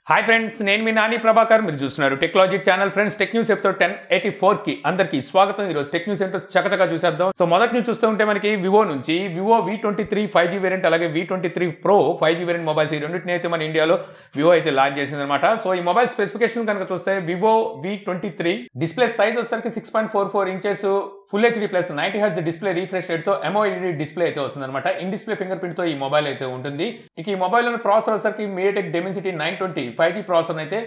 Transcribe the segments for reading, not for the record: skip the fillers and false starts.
Hi friends, నేను మీ Nani Prabhakar. మీరు చూస్తున్నారు technology channel. Friends, tech news episode 1084 కి అందరికీ స్వాగతం. ఈరోజు టెక్ న్యూస్ ఏంటో చకచకా చూసేద్దాం. సో మొదటి నుంచి చూస్తూ ఉంటే మనకి వివో నుంచి వివో V23 5G వేరియంట్ అలాగే V23 Pro 5G variant mobiles ఈ రెండింటిని అయితే మన ఇండియాలో వివో అయితే లాంచ్ చేసింది అనమాట. సో ఈ మొబైల్ స్పెసిఫికేషన్ కనుక చూస్తే వివో V23 డిస్ప్లే సైజ్ వచ్చేసరికి 6.44 inches full HD plus 90Hz display refresh rate తో AMOLED డిస్ప్లే అయితే వస్తుంది అనమాట. ఇన్ డిస్ప్లే ఫింగర్ ప్రింట్ తో ఈ మొబైల్ అయితే ఉంటుంది. ఇక ఈ మొబైల్ లోని ప్రాసెసర్ వచ్చేసరికి MediaTek Dimensity 920 5G ప్రాసెసర్ అయితే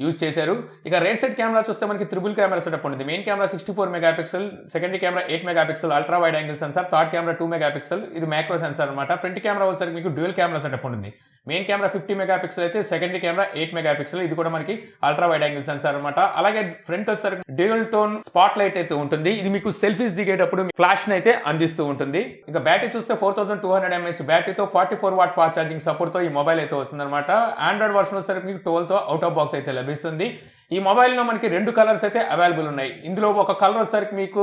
యూజ్ చేశారు. ఇక రైట్ సైడ్ కెమెరా చూస్తే మనకి త్రిబుల్ కెమెరా సెటప్ ఉంటుంది. Main camera 64 megapixel, secondary camera 8 megapixel ultra wide angle sensor, third camera 2 megapixel, ఇది మ్యాక్రో సెన్సార్ అనమాట. ఫ్రంట్ కెమెరా వచ్చేసరికి మీకు డ్యూయల్ కెమెరా సెటప్ ఉంటుంది. మెయిన్ కెమెరా 50 మెగాపిక్సెల్ అయితే సెకండరీ కెమెరా 8 మెగాపిక్సెల్, ఇది కూడా మనకి అల్ట్రా వైడ్ యాంగిల్ సెన్సార్ అనమాట. అలాగే ఫ్రంట్ వచ్చేసరికి డ్యూయల్ టోన్ స్పాట్ లైట్ అయితే ఉంటుంది. ఇది మీకు సెల్ఫీస్ దిగేటప్పుడు ఫ్లాష్ అయితే అందిస్తూ ఉంటుంది. ఇంకా బ్యాటరీ చూస్తే 4200 mAh బ్యాటరీతో 44 watt fast charging support తో ఈ మొబైల్ అయితే వస్తుంది అనమాట. ఆండ్రాయిడ్ వర్షన్ వచ్చేసరికి మీకు 12 తో అవుట్ ఆఫ్ బాక్స్ అయితే లభిస్తుంది. ఈ మొబైల్లో మనకి రెండు కలర్స్ అయితే అవైలబుల్ ఉన్నాయి. ఇందులో ఒక కలర్ వచ్చేసరికి మీకు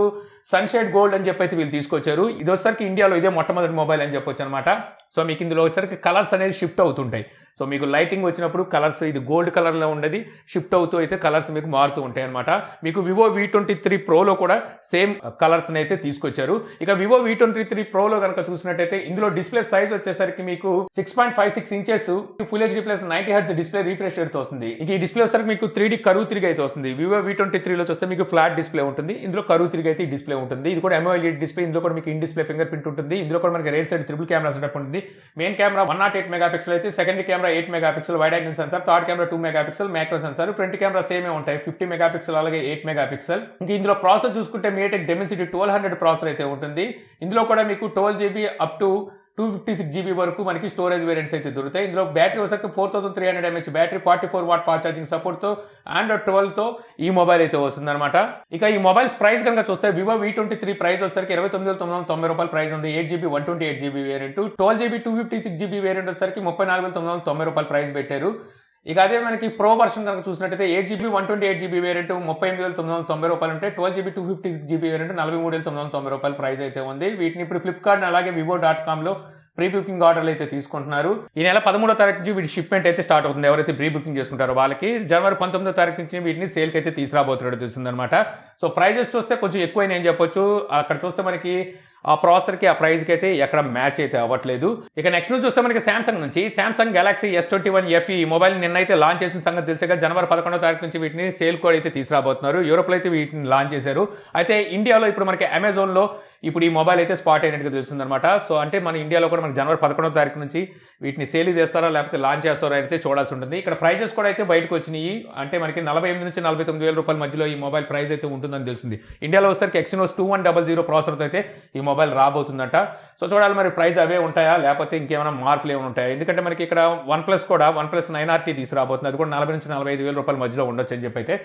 సన్షేడ్ గోల్డ్ అని చెప్పి అయితే వీళ్ళు తీసుకొచ్చారు. ఇది వచ్చేసరికి ఇండియాలో ఇదే మొట్టమొదటి మొబైల్ అని చెప్పొచ్చు అనమాట. సో మీకు ఇందులో వచ్చేసరికి కలర్స్ అనేది షిఫ్ట్ అవుతుంటాయి. సో మీకు లైటింగ్ వచ్చినప్పుడు కలర్స్ ఇది గోల్డ్ కలర్లో ఉండేది షిఫ్ట్ అవుతూ అయితే కలర్స్ మీకు మారుతూ ఉంటాయి అనమాట. మీకు వివో V23 ప్రోలో కూడా సేమ్ కలర్స్ని అయితే తీసుకొచ్చారు. ఇక వివో V23 ప్రోలో కనుక చూసినట్టయితే ఇందులో డిస్ప్లే సైజ్ వచ్చేసరికి మీకు 6.56 inches full HD plus 90Hz display refresh rate తో వస్తుంది. ఇక ఈ డిస్ప్లే వచ్చేసరికి మీకు 3D కరువు తిరిగి అయితే వస్తుంది. వివో V23లో చూస్తే మీకు ఫ్లాట్ డిస్ప్లే ఉంటుంది. ఇందులో కరువు తిరిగి అయితే ఈ డిస్ప్లే ఉంటుంది. ఇది కూడా AMOLED డిస్ప్లే. ఇందులో కూడా మీకు ఇన్ డిస్ప్లే ఫింగర్ ప్రింట్ ఉంటుంది. ఇందులో కూడా మనకి right side triple camera setup ఉంటుంది. మెయిన్ కెమెరా 108 మెగాపిక్సెల్ అయితే secondary camera 8 megapixel wide angle sensor, third camera 2 megapixel macro sensor, front camera సేమే ఉంటాయి 50 మెగాపిక్సెల్ అలాగే 8 మెగాపిక్సెల్. ఇంకా ఇందులో ప్రాసెసర్ చూసుకుంటే MediaTek Dimensity 1200 ప్రాసెసర్ అయితే ఉంటుంది. ఇందులో కూడా మీకు 12GB అప్ టు 256GB వరకు మనకి స్టోరేజ్ వేరియంట్స్ అయితే దొరుకుతాయి. ఇందులో బ్యాటరీ వచ్చేసరికి 4300 mAh battery 44 watt fast charging support తో ఆండ్రాయిడ్ 12 తో ఈ మొబైల్ అయితే వస్తుంది అనమాట. ఇక ఈ మొబైల్స్ ప్రైస్ కనుక చూస్తే వివో V23 ప్రైస్ వచ్చేసరికి 29,990 రూపాయలు ప్రైస్ ఉంది. 8GB 128GB variant, 12GB 256GB variant వచ్చేసరికి 34,990 రూపాయలు ప్రైస్ పెట్టారు. ఇక అదే మనకి ప్రో వర్షన్ కనుక చూసినట్టయితే 8GB 128GB వేరియంట్ 38,990 రూపాయలు ఉంటే 12GB 256GB వేరియంట్ 43,990 రూపాయలు ప్రైస్ అయితే ఉంది. వీటిని ఇప్పుడు ఫ్లిప్కార్ట్ అలాగే vivo.com లో ప్రీ బుకింగ్ ఆర్డర్లు అయితే తీసుకుంటున్నారు. ఈ నెల 13వ తారీఖు నుంచి వీటి షిప్మెంట్ అయితే స్టార్ట్ అవుతుంది. ఎవరైతే ప్రీ బుకింగ్ చేసుకుంటారో వాళ్ళకి జనవరి 19వ తారీఖు నుంచి వీటిని సేల్కి అయితే తీసుకురాబోతున్నట్టు తెలుస్తుంది అనమాట. సో ప్రైజెస్ చూస్తే కొంచెం ఎక్కువైనా ఏం చెప్పొచ్చు. అక్కడ చూస్తే మనకి ఆ ప్రాసెసర్కి ఆ ప్రైస్కి అయితే ఎక్కడ మ్యాచ్ అయితే అవ్వట్లేదు. ఇక నెక్స్ట్ చూస్తే మనకి శాంసంగ్ నుంచి శాంసంగ్ గెలాక్సీ S21 FE ఈ మొబైల్ నిన్నైతే లాంచ్ చేసిన సంగతి తెలిసాక జనవరి 11వ తారీఖు నుంచి వీటిని సేల్ కోడ్ అయితే తీసుకురాబోతున్నారు. యూరోప్లో అయితే వీటిని లాంచ్ చేశారు. అయితే ఇండియాలో ఇప్పుడు మనకి అమెజాన్లో ఇప్పుడు ఈ మొబైల్ అయితే స్పాట్ అయినట్టుగా తెలుస్తుంది అనమాట. సో అంటే మన ఇండియాలో కూడా మనకి జనవరి 11వ తారీఖు నుంచి వీటిని సేల్ చేస్తారా లేకపోతే లాంచ్ చేస్తారా అయితే చూడాల్సి ఉంటుంది. ఇక్కడ ప్రైజెస్ కూడా అయితే బయటకు వచ్చినాయి. అంటే మనకి 48 నుంచి 49,000 రూపాయల మధ్యలో ఈ మొబైల్ ప్రైస్ అయితే ఉంటుందని తెలుస్తుంది. ఇండియాలో వచ్చేసరికి Exynos 2100 ప్రాసెసర్తో అయితే ఈ మొబైల్ రాబోతుందట. సో చూడాలి మరి ప్రైస్ అవే ఉంటాయా లేకపోతే ఇంకేమైనా మార్పులు ఏమైనా ఉంటాయా. ఎందుకంటే మనకి ఇక్కడ OnePlus కూడా OnePlus 9RT తీసుకురాబోతుంది. అది కూడా 40 నుంచి 45,000 రూపాయల మధ్యలో ఉండొచ్చు అని చెప్పి అయితే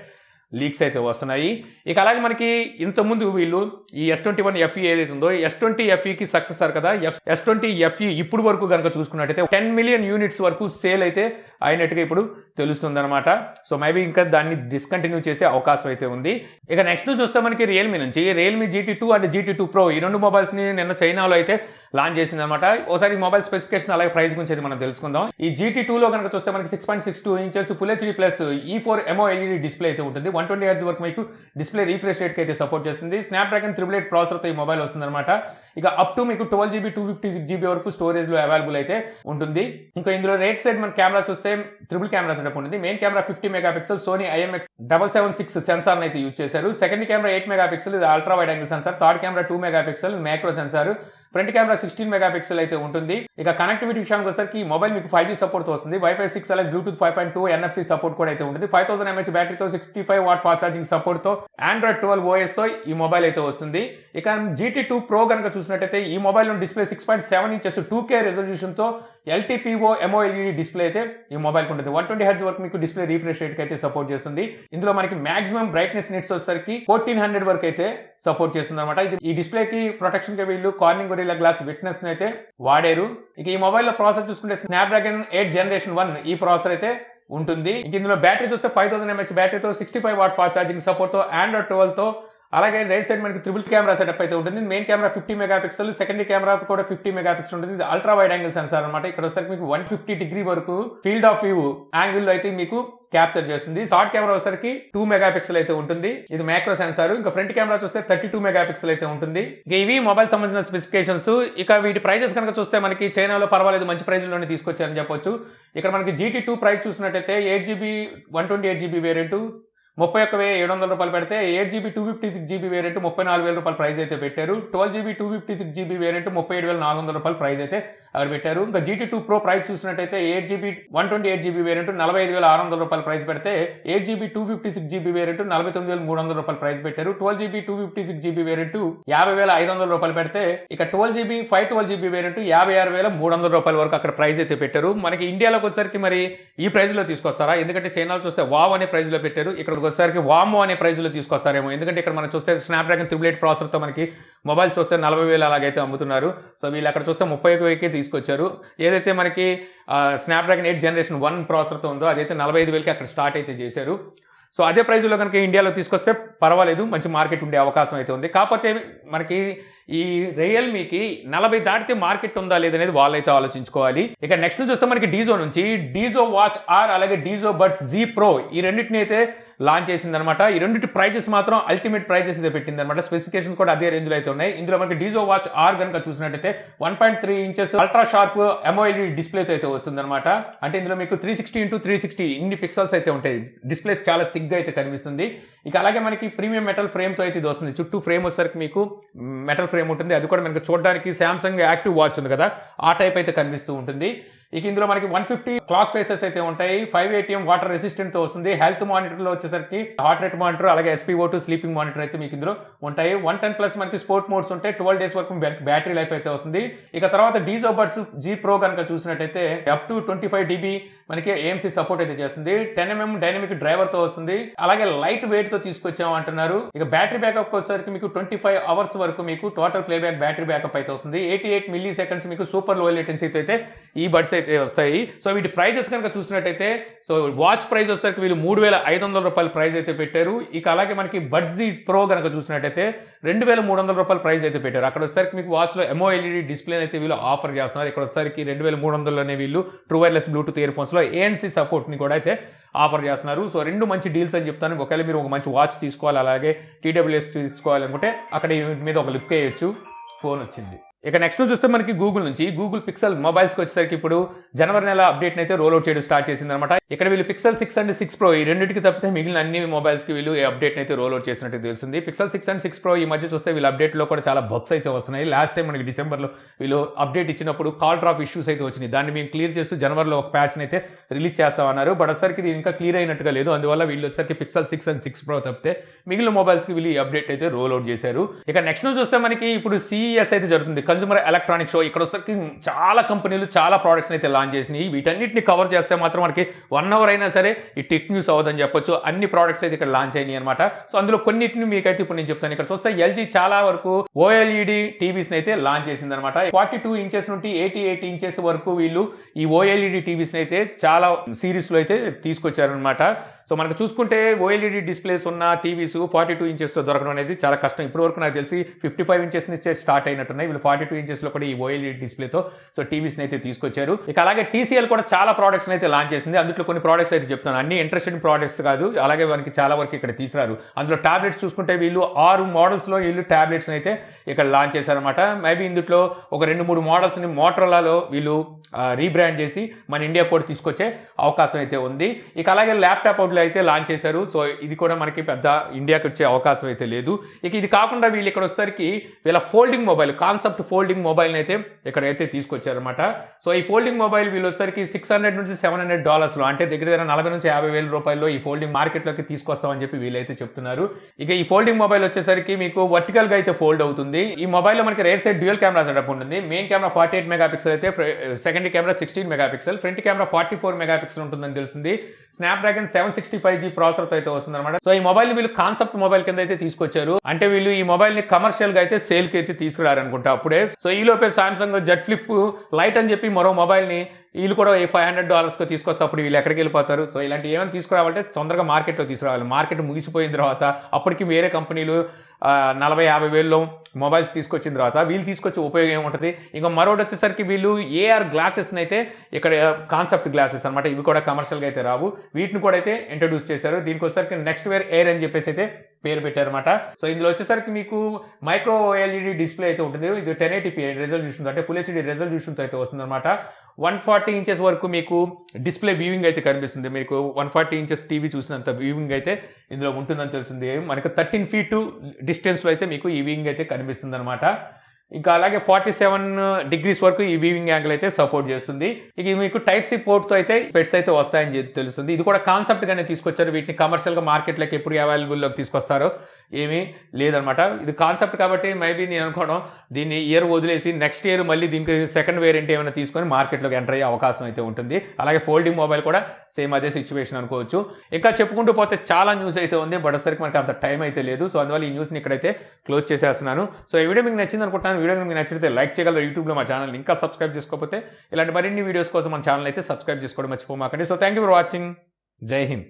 లీక్స్ అయితే వస్తున్నాయి. ఇక అలాగే మనకి ఇంతకుముందు వీళ్ళు ఈ S21 FE ఏదైతే ఉందో S20 FEకి సక్సెసర్ కదా, S20 FE ఇప్పుడు వరకు కనుక చూసుకున్నట్టయితే 10 మిలియన్ యూనిట్స్ వరకు సేల్ అయితే అయినట్టుగా ఇప్పుడు తెలుస్తుంది అనమాట. సో మేబీ ఇంకా దాన్ని డిస్కంటిన్యూ చేసే అవకాశం అయితే ఉంది. ఇక నెక్స్ట్ చూస్తే మనకి రియల్మీ నుంచి Realme GT2 and GT2 Pro ఈ రెండు మొబైల్స్ని నిన్న చైనాలో అయితే లాంచ్ చేసింది అనమాట. ఒకసారి మొబైల్ స్పెసిఫికేషన్ అలాగే ప్రైస్ గురించి అయితే మనం తెలుసుకుందాం. ఈ GT2లో కనుక చూస్తే మనకి 6.62 inches full HD plus E4 AMOLED display అయితే ఉంటుంది. 120Hz వరకు మీకు డిస్ప్లే రీఫ్రెష్ రేట్కి అయితే సపోర్ట్ చేస్తుంది. స్నాప్డ్రాగన్ 888 ప్రాసెసర్తో ఈ మొబైల్ వస్తుంది అనమాట. ఇక అప్ టు మీకు 12GB 256GB వరకు స్టోరేజ్ లో అవైలబుల్ అయితే ఉంటుంది. ఇంకా ఇందులో రైట్ సైడ్ మన కెమెరా చూస్తే ట్రిపుల్ కెమెరా సెటప్ ఉంటుంది. Main camera 50 megapixel Sony IMX776 sensor అయితే యూజ్ చేశారు. సెకండ్ కెమెరా 8 మెగాపిక్సెల్ ఇది ultra wide angle sensor, third camera 2 megapixel macro sensor, front camera 16 megapixel అయితే ఉంటుంది. ఇక కనెక్టివిటీ విషయానికి వచ్చేసరికి ఈ మొబైల్ మీకు 5G సపోర్ట్ వస్తుంది. Wi-Fi 6 అలాగే బ్లూటూత్ 5.2 NFC సపోర్ట్ కూడా అయితే ఉంటుంది. 5000 mAh బ్యాటరీతో 65 watt fast charging support తో ఆండ్రాయిడ్ 12 OS తో ఈ మొబైల్ అయితే వస్తుంది. ఇక GT2 Pro కనుక చూసినట్టయితే ఈ mobile display 6.7 inches 2K resolution తో LTPO AMOLED డిస్ప్లే అయితే ఈ మొబైల్ ఉంటుంది. 120Hz వరకు మీకు డిస్ప్లే రీఫ్రెష్ రేట్ అయితే సపోర్ట్ చేస్తుంది. ఇందులో మనకి మాక్సిమం బ్రైట్నెస్ నిట్స్ వచ్చేసరికి 1400 వరకు అయితే సపోర్ట్ చేస్తుంది అనమాట. ఈ డిస్ప్లేకి ప్రొటెక్షన్ కి వీళ్ళు కార్నింగ్ గొరిల్లా గ్లాస్ విట్నెస్ అయితే వాడారు. ఇక ఈ మొబైల్ లో ప్రాసెసర్ చూసుకుంటే స్నాప్డ్రాగన్ 8 Gen 1 ఈ ప్రాసెసర్ అయితే ఉంటుంది. ఇందులో బ్యాటరీ చూస్తే 5000 mAh బ్యాటరీతో 65 watt fast charging support తో ఆండ్రాయిడ్ 12 తో అలాగే రైట్ సైడ్ మనకి ట్రిపుల్ కెమెరా సెటప్ అయితే ఉంటుంది. Main camera 50 megapixel, secondary camera కూడా 50 మెగాపిక్సెల్ ఉంటుంది. ఇది అల్ట్రా వైడ్ యాంగిల్ సెన్సార్ అనమాట. ఇక్కడ వచ్చేసరికి మీకు 150 డిగ్రీ వరకు ఫీల్డ్ ఆఫ్ వ్యూ యాంగిల్ అయితే మీకు క్యాప్చర్ చేస్తుంది. షార్ట్ కెమెరా వచ్చేసరికి 2 మెగాపిక్సెల్ అయితే ఉంటుంది. ఇది మైక్రో సెన్సార్. ఇంకా ఫ్రంట్ కెమెరా చూస్తే 32 మెగాపిక్సెల్ అయితే ఉంటుంది. ఇవి మొబైల్ సంబంధించిన స్పెసిఫికేషన్స్. ఇక వీటి ప్రైజెస్ కనుక చూస్తే మనకి చైనాలో పర్వాలేదు, మంచి ప్రైజ్లోనే తీసుకొచ్చారని చెప్పొచ్చు. ఇక్కడ మనకి GT2 ప్రైస్ చూసినట్టయితే 8GB 128GB వేరియంట్ 31,700 పెడితే 8GB 256GB వేరియంట్ 34,000 ప్రైస్ అయితే పెట్టారు. 12GB 256GB వేరియంట్ 37,400 ప్రైస్ అయితే అక్కడ పెట్టారు. ఇంకా GT2 Pro ప్రైస్ చూసినట్టయితే 8GB 128GB వేరియంట్ 45,600 ప్రైస్ పెడితే 8GB 256GB వేరియంట్ 49,300 ప్రైస్ పెట్టారు. 12GB 256GB వేరియంట్ 50,500 పెడితే ఇక 12GB 512GB వేరియంట్ 56,300 వరకు అక్కడ ప్రైస్ అయితే పెట్టారు. మనకి ఇండియాలోకి వచ్చేసరికి మరి ఈ ప్రైస్ లో తీసుకొస్తారా? ఎందుకంటే చైనాలో చూస్తే వావ్ అనే ప్రైస్ లో పెట్టారు. ఇక్కడ వచ్చేసరికి వామో అనే ప్రైస్ లో తీసుకొస్తారేమో. ఎందుకంటే ఇక్కడ మనం చూస్తే స్నాప్డ్రాగన్ 888 ప్రాసెసర్ తో మనకి మొబైల్ చూస్తే 40,000 అలాగైతే అమ్ముతున్నారు. సో వీళ్ళు అక్కడ చూస్తే 31,000కి తీసుకొచ్చారు. ఏదైతే మనకి స్నాప్డ్రాగన్ 8 జనరేషన్ 1 ప్రాసెసర్తో ఉందో అదైతే 45,000కి అక్కడ స్టార్ట్ అయితే చేశారు. సో అదే ప్రైజ్లో కనుక ఇండియాలో తీసుకొస్తే పర్వాలేదు, మంచి మార్కెట్ ఉండే అవకాశం అయితే ఉంది. కాకపోతే మనకి ఈ రియల్మీకి 40 దాటితే మార్కెట్ ఉందా లేదనేది వాళ్ళైతే ఆలోచించుకోవాలి. ఇక నెక్స్ట్ చూస్తే మనకి డీజో నుంచి డీజో వాచ్ ఆర్ అలాగే డీజో బడ్స్ జీ ప్రో ఈ రెండింటిని అయితే లాంచ్ చేసింది అనమాట. ఈ రెండింటి ప్రైజెస్ మాత్రం అల్టిమేట్ ప్రైజెస్ అయితే పెట్టింది అనమాట. స్పెసిఫికేషన్ కూడా అదే రేంజ్ లో అయితే ఉన్నాయి. ఇందులో మనకి డీజో వాచ్ ఆర్ కనుక చూసినట్టయితే 1.3 inches ultra sharp MOLED display అయితే వస్తుంది అనమాట. అంటే ఇందులో మీకు 360x360 ఇన్ని పిక్సెల్స్ అయితే ఉంటాయి. డిస్ప్లే చాలా థిక్ గా అయితే కనిపిస్తుంది. ఇక అలాగే మనకి ప్రీమియం మెటల్ ఫ్రేమ్ తో అయితే ఇది వస్తుంది. చుట్టూ ఫ్రేమ్ వచ్చేసరికి మీకు మెటల్ ఫ్రేమ్ ఉంటుంది. అది కూడా మనకి చూడడానికి సామ్సంగ్ యాక్టివ్ వాచ్ ఉంది కదా, ఆ టైప్ అయితే కనిపిస్తూ ఉంటుంది. ఇక ఇందులో మనకి 150 క్లాక్ ఫేసెస్ అయితే ఉంటాయి. 5 ATM వాటర్ రెసిస్టెంట్ తో వస్తుంది. హెల్త్ మానిటర్ లో వచ్చేసరికి హార్ట్ రేట్ మానిటర్ అలాగే SpO2 స్లీపింగ్ మానిటర్ అయితే మీకు ఇందులో ఉంటాయి. 110+ మనకి స్పోర్ట్ మోడ్స్ ఉంటాయి. 12 days వరకు బ్యాటరీ లైఫ్ అయితే వస్తుంది. ఇక తర్వాత డీజో బడ్స్ జీ ప్రో కనుక చూసినట్టయితే అప్ టు 25 dB మనకి AMC సపోర్ట్ అయితే చేస్తుంది. 10mm డైనమిక్ డ్రైవర్ తో వస్తుంది. అలాగే లైట్ వెయిట్ తో తీసుకొచ్చాము అంటున్నారు. ఇక బ్యాటరీ బ్యాకప్ వచ్చేసరికి మీకు 25 అవర్స్ వరకు మీకు టోటల్ ప్లేబ్యాక్ బ్యాటరీ బ్యాకప్ అయితే వస్తుంది. 88 మిల్లీ సెకండ్స్ మీకు సూపర్ లో లేటెన్సీ అయితే ఈ బడ్స్ అయితే వస్తాయి. సో వీటి ప్రైజెస్ కనుక చూసినట్టయితే సో వాచ్ ప్రైస్ వచ్చేసరికి వీళ్ళు 3,500 ప్రైస్ అయితే పెట్టారు. ఇక అలాగే మనకి బడ్స్ జీ ప్రో కనుక చూసినట్టయితే 2,300 ప్రైస్ అయితే పెట్టారు. అక్కడ వచ్చేసరికి మీకు వాచ్ లో MOLED డిస్ప్లే అయితే వీళ్ళు ఆఫర్ చేస్తున్నారు. ఇక్కడ వచ్చేసరికి 2,300 వీళ్ళు true wireless Bluetooth ear phones లో ANC సపోర్ట్ ని కూడా అయితే ఆఫర్ చేస్తున్నారు. సో రెండు మంచి డీల్స్ అని చెప్తాను. ఒకవేళ మీరు ఒక మంచి వాచ్ తీసుకోవాలి అలాగే TWS తీసుకోవాలనుకుంటే అక్కడ మీద ఒక లుక్ వేయొచ్చు. ఫోన్ వచ్చింది. ఇక నెక్స్ట్ చూస్తే మనకి గూగుల్ నుంచి గూగుల్ పిక్సెల్ మొబైల్స్కి వచ్చేసరికి ఇప్పుడు జనవరి నెల అప్డేట్ అయితే రోల్ అవుట్ చేయడం స్టార్ట్ చేసింది అనమాట. ఇక్కడ వీళ్ళు పిక్సెల్ 6 అండ్ 6 Pro ఈ రెండింటికి తప్పితే మిగిలిన అన్ని మొబైల్స్కి వీళ్ళు ఈ అప్డేట్ అయితే రోల్ అవుట్ చేసినట్టు తెలుస్తుంది. పిక్సెల్ 6 అండ్ 6 Pro ఈ మధ్య చూస్తే వీళ్ళు అప్డేట్లో కూడా చాలా బగ్స్ అయితే వస్తున్నాయి. లాస్ట్ టైం మనకి డిసెంబర్లో వీళ్ళు అప్డేట్ ఇచ్చినప్పుడు కాల్ డ్రాప్ ఇష్యూస్ అయితే వచ్చినాయి. దాన్ని మేము క్లియర్ చేస్తూ జనవరిలో ఒక ప్యాచ్ని అయితే రిలీజ్ చేస్తామన్నారు. బట్ వచ్చరికి ఇది ఇంకా క్లియర్ అయినట్టుగా లేదు. అందువల్ల వీళ్ళు వచ్చరికి పిక్సెల్ 6 అండ్ 6 Pro తప్పితే మిగిలిన మొబైల్స్కి వీళ్ళు ఈ అప్డేట్ అయితే రోల్ అవుట్ చేశారు. ఇక నెక్స్ట్ చూస్తే మనకి ఇప్పుడు CES అయితే జరుగుతుంది, కన్స్యూమర్ ఎలక్ట్రానిక్స్ షో. ఇక్కడ వచ్చరికి చాలా కంపెనీలు చాలా ప్రోడక్ట్స్ అయితే లాంచ్ చేసినాయి. వీటన్నిటిని కవర్ చేస్తే మాత్రం మనకి 1 hour అయినా సరే ఈ టెక్ న్యూస్ అవ్వదని చెప్పొచ్చు. అన్ని ప్రోడక్ట్స్ అయితే ఇక్కడ లాంచ్ అయినాయి అనమాట. సో అందులో కొన్నిటిని మీకైతే ఇప్పుడు నేను చెప్తాను. ఇక్కడ చూస్తే LG చాలా వరకు OLED టీవీస్ అయితే లాంచ్ చేసింది అనమాట. 42 ఇంచెస్ నుండి 88 ఇంచెస్ వరకు వీళ్ళు ఈ OLED టీవీస్ అయితే చాలా సిరీస్ లో అయితే తీసుకొచ్చారనమాట. సో మనకు చూసుకుంటే OLED డిస్ప్లేస్ ఉన్న టీవీస్ 42 ఇంచెస్లో దొరకడం అనేది చాలా కష్టం. ఇప్పటి వరకు నాకు తెలిసి 55 ఇంచెస్ నుంచే స్టార్ట్ అయినట్టున్నాయి. వీళ్ళు 42 ఇంచెస్లో కూడా ఈ OLED డిస్ప్లేతో సో టీవీస్ని అయితే తీసుకొచ్చారు. ఇక అలాగే TCL కూడా చాలా ప్రోడక్ట్స్ అయితే లాంచ్ చేసింది. అందులో కొన్ని ప్రోడక్ట్స్ అయితే చెప్తాను. అన్ని ఇంట్రెస్టెడ్ ప్రోడక్ట్స్ కాదు, అలాగే మనకి చాలా వరకు ఇక్కడ తీసుకురారు. అందులో టాబ్లెట్స్ చూసుకుంటే వీళ్ళు 6 మోడల్స్లో వీళ్ళు టాబ్లెట్స్ అయితే ఇక్కడ లాంచ్ చేశారనమాట. మేబీ ఇందులో ఒక 2-3 మోడల్స్ని మోటరోలాలో వీళ్ళు రీబ్రాండ్ చేసి మన ఇండియా కూడా తీసుకొచ్చే అవకాశం అయితే ఉంది. ఇక అలాగే ల్యాప్టాప్ అవుట్లు అయితే లాంచ్ చేశారు. సో ఇది కూడా మనకి పెద్ద ఇండియాకి వచ్చే అవకాశం అయితే లేదు. ఇక ఇది కాకుండా వీళ్ళు ఇక్కడ వచ్చేసరికి వీళ్ళ ఫోల్డింగ్ మొబైల్ కాన్సెప్ట్ ఫోల్డింగ్ మొబైల్ని అయితే ఇక్కడైతే తీసుకొచ్చారనమాట. సో ఈ ఫోల్డింగ్ మొబైల్ వీళ్ళు వచ్చేసరికి $600 నుంచి $700 అంటే దగ్గర 40 నుంచి 50,000 రూపాయల్లో ఈ ఫోల్డింగ్ మార్కెట్లోకి తీసుకొస్తామని చెప్పి వీళ్ళైతే చెప్తున్నారు. ఇక ఈ ఫోల్డింగ్ మొబైల్ వచ్చేసరికి మీకు వర్టికల్ గా అయితే ఫోల్డ్ అవుతుంది. ఈ మొబైల్లో మనకి rare side dual camera setup ఉంటుంది. మెయిన్ కెమెరా 48 మెగాపిక్సెల్ అయితే secondary camera 16 megapixel, front camera 44 megapixel ఉంటుందని తెలిసింది. స్నాప్డ్రాగన్ 765G ప్రాసెసర్ అయితే వస్తుంది అనమాట. సో ఈ మొబైల్ వీళ్ళు కాన్సెప్ట్ మొబైల్ కింద అయితే తీసుకొచ్చారు. అంటే వీళ్ళు ఈ మొబైల్ ని కమర్షియల్ గా అయితే సేల్ కి అయితే తీసుకురారనుకుంటా అప్పుడే. సో ఈ లోపే సామ్సంగ్ జెడ్ ఫ్లిప్ లైట్ అని చెప్పి మరో మొబైల్ ని వీళ్ళు కూడా $500 తీసుకొస్తే అప్పుడు వీళ్ళు ఎక్కడికి వెళ్ళిపోతారు. సో ఇలాంటి ఏమైనా తీసుకురావాలంటే తొందరగా మార్కెట్‌లో తీసుకురావాలి. మార్కెట్ ముగిసిపోయిన తర్వాత అప్పటికి వేరే కంపెనీలు 40,000 వేల్లో మొబైల్స్ తీసుకొచ్చిన తర్వాత వీళ్ళు తీసుకొచ్చే ఉపయోగం ఏముంటది? ఇంక మరొకటి వచ్చేసరికి వీళ్ళు ఏఆర్ గ్లాసెస్‌ని అయితే ఇక్కడ కాన్సెప్ట్ గ్లాసెస్ అనమాట. ఇవి కూడా కమర్షియల్‌గా అయితే రావు. వీటిని కూడా అయితే ఇంట్రొడ్యూస్ చేశారు. దీనికి వచ్చేసరికి Nxtwear ఎయిర్ అని చెప్పేసి అయితే పేరు పెట్టారన్నమాట. సో ఇందులో వచ్చేసరికి మీకు మైక్రో ఓఎల్ఈడి డిస్ప్లే అయితే ఉంటుంది. ఇది 1080p రెజల్యూషన్ అంటే ఫుల్ హెచ్‌డి రెజల్యూషన్‌తో అయితే వస్తుందన్నమాట. 140 ఇంచెస్ వరకు మీకు డిస్ప్లే వ్యూవింగ్ అయితే కనిపిస్తుంది. మీకు 140 ఇంచెస్ టీవీ చూసినంత వ్యూవింగ్ అయితే ఇందులో ఉంటుందని తెలిసింది. మనకు 13 ఫీట్ డిస్టెన్స్‌లో అయితే మీకు ఈ వ్యూవింగ్ అయితే కనిపిస్తుందన్నమాట. ఇంకా అలాగే 47 డిగ్రీస్ వరకు ఈ వీవింగ్ యాంగిల్ అయితే సపోర్ట్ చేస్తుంది. ఇక మీకు టైప్ సి పోర్ట్తో అయితే స్పెట్స్ అయితే వస్తాయని తెలుస్తుంది. ఇది కూడా కాన్సెప్ట్ గానే తీసుకొచ్చారు. వీటిని కమర్షియల్గా మార్కెట్లోకి ఎప్పుడు అవైలబుల్లోకి తీసుకొస్తారో ఏమీ లేదనమాట. ఇది కాన్సెప్ట్ కాబట్టి మేబీ నేను అనుకోవడం దీన్ని ఇయర్ వదిలేసి నెక్స్ట్ ఇయర్ మళ్ళీ దీనికి సెకండ్ వేరియంట్ ఏమైనా తీసుకొని మార్కెట్లోకి ఎంటర్ అయ్యే అవకాశం అయితే ఉంటుంది. అలాగే ఫోల్డింగ్ మొబైల్ కూడా సేమ్ అదే సిచ్యువేషన్ అనుకోవచ్చు. ఇంకా చెప్పుకుంటూ పోతే చాలా న్యూస్ అయితే ఉంది. బట్ వచ్చరికి మనకి అంత టైం అయితే లేదు. సో అందువల్ల ఈ న్యూస్ని ఇక్కడైతే క్లోజ్ చేసేస్తున్నాను. సో ఈ వీడియో మీకు నచ్చింది అనుకుంటున్నాను. వీడియో మీకు నచ్చితే లైక్ చేయగలరు. యూట్యూబ్లో మా ఛానల్ ఇంకా సబ్స్క్రైబ్ చేసుకోకపోతే ఇలాంటి మరిన్ని వీడియోస్ కోసం మన ఛానల్ అయితే సబ్స్క్రైబ్ చేసుకోవడం మర్చిపోమాకండి. So thank you for watching. Jai Hind.